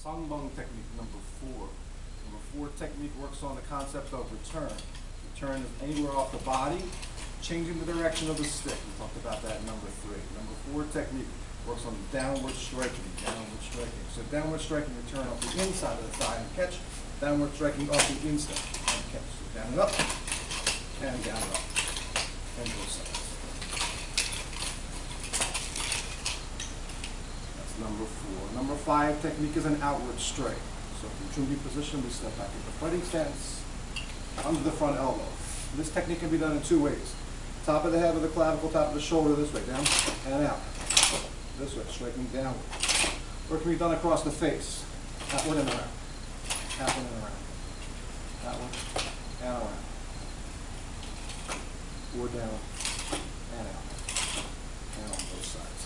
Sangbang technique number 4. Number 4 technique works on the concept of return. Return is anywhere off the body, changing the direction of the stick. We talked about that in number 3. Number 4 technique works on downward striking. So downward striking, return off the inside of the thigh and catch. Downward striking off the inside and catch. So down and up, and down and up. And both sides. That's number 4. Number 5 technique is an outward strike. So from chumbi position, we step back into fighting stance, under the front elbow. This technique can be done in 2 ways. Top of the head with the clavicle, top of the shoulder, this way, down and out. This way, striking downward. Or it can be done across the face, outward and around. Outward and around. Outward and around. Or down and out. And on both sides.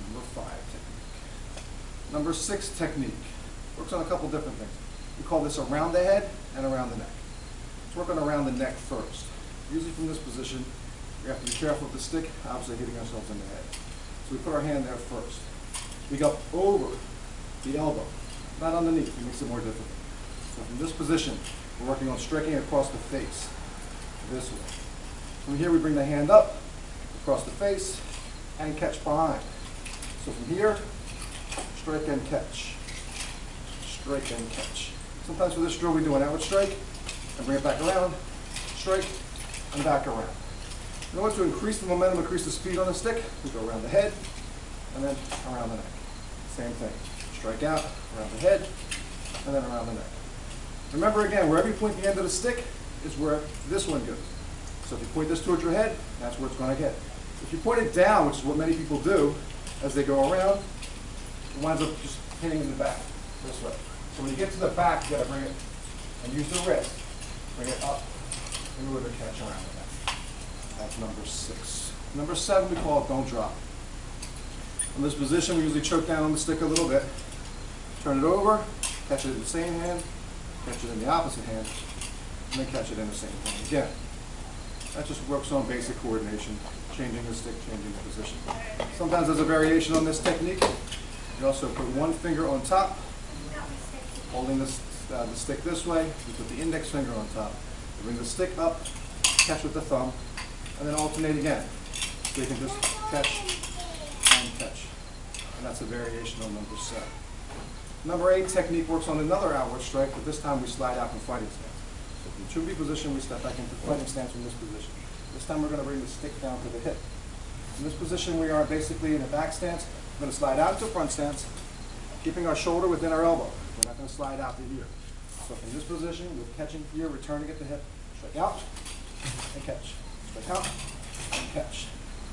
Number 5 technique. Number 6 technique works on a couple different things. We call this around the head and around the neck. Let's work on around the neck first. Usually from this position, we have to be careful with the stick, obviously hitting ourselves in the head. So we put our hand there first. We go over the elbow, not underneath. It makes it more difficult. So from this position, we're working on striking across the face, this way. From here, we bring the hand up, across the face, and catch behind. So from here, strike and catch. Strike and catch. Sometimes for this drill, we do an outward strike, and bring it back around, strike, and back around. In order to increase the momentum, increase the speed on the stick, we go around the head, and then around the neck. Same thing. Strike out, around the head, and then around the neck. Remember again, wherever you point the end of the stick is where this one goes. So if you point this towards your head, that's where it's going to get. If you point it down, which is what many people do, as they go around, it winds up just hitting in the back, this way. So when you get to the back, you got to bring it, and use the wrist, bring it up in order to catch around the neck. That's number 6. Number 7, we call it don't drop. In this position, we usually choke down on the stick a little bit, turn it over, catch it in the same hand, catch it in the opposite hand, and then catch it in the same hand again. That just works on basic coordination, changing the stick, changing the position. Sometimes there's a variation on this technique. You also put one finger on top, holding the stick this way. You put the index finger on top. You bring the stick up, catch with the thumb, and then alternate again. So you can just catch and catch. And that's a variation on number 7. Number 8 technique works on another outward strike, but this time we slide out from fighting stance. So from chumbi position, we step back into fighting stance from this position. This time we're going to bring the stick down to the hip. In this position, we are basically in a back stance. We're going to slide out to front stance, keeping our shoulder within our elbow. We're not going to slide out to here. So from this position, we're catching here, returning at the hip. Strike out and catch. Strike out and catch.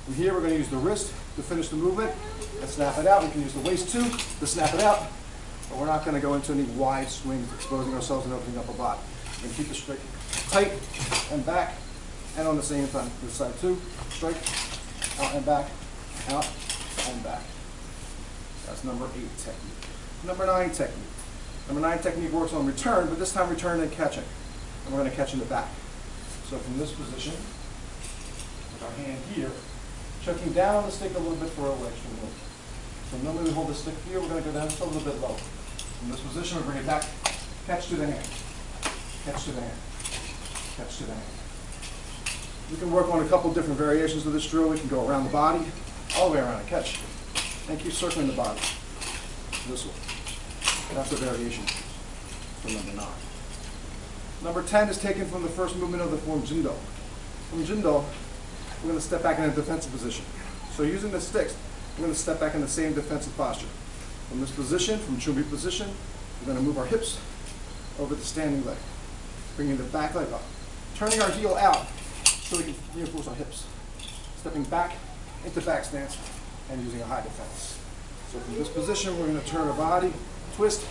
From here, we're going to use the wrist to finish the movement and snap it out. We can use the waist too to snap it out, but we're not going to go into any wide swings, exposing ourselves and opening up a body. We're going to keep the strike tight and back, and on the same time, this side too. Strike, out and back, out and back. That's number 8 technique. Number 9 technique. Number 9 technique works on return, but this time return and catching. And we're going to catch in the back. So from this position, with our hand here, choking down on the stick a little bit for a wedge from the move. So normally we hold the stick here, we're going to go down just a little bit lower. From this position, we bring it back, catch to the hand, catch to the hand, catch to the hand. We can work on a couple different variations of this drill. We can go around the body, all the way around and catch, and keep circling the body this way. That's a variation from number 9. Number 10 is taken from the first movement of the form Jindo. From Jindo, we're going to step back in a defensive position. So using the sticks, we're going to step back in the same defensive posture. From this position, from chumbi position, we're going to move our hips over the standing leg, bringing the back leg up, turning our heel out so we can reinforce our hips. Stepping back into back stance and using a high defense. So from this position, we're going to turn our body, twist,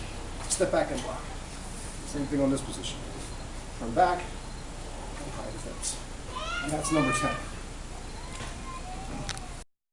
step back and block. Same thing on this position. Turn back and high defense. And that's number 10.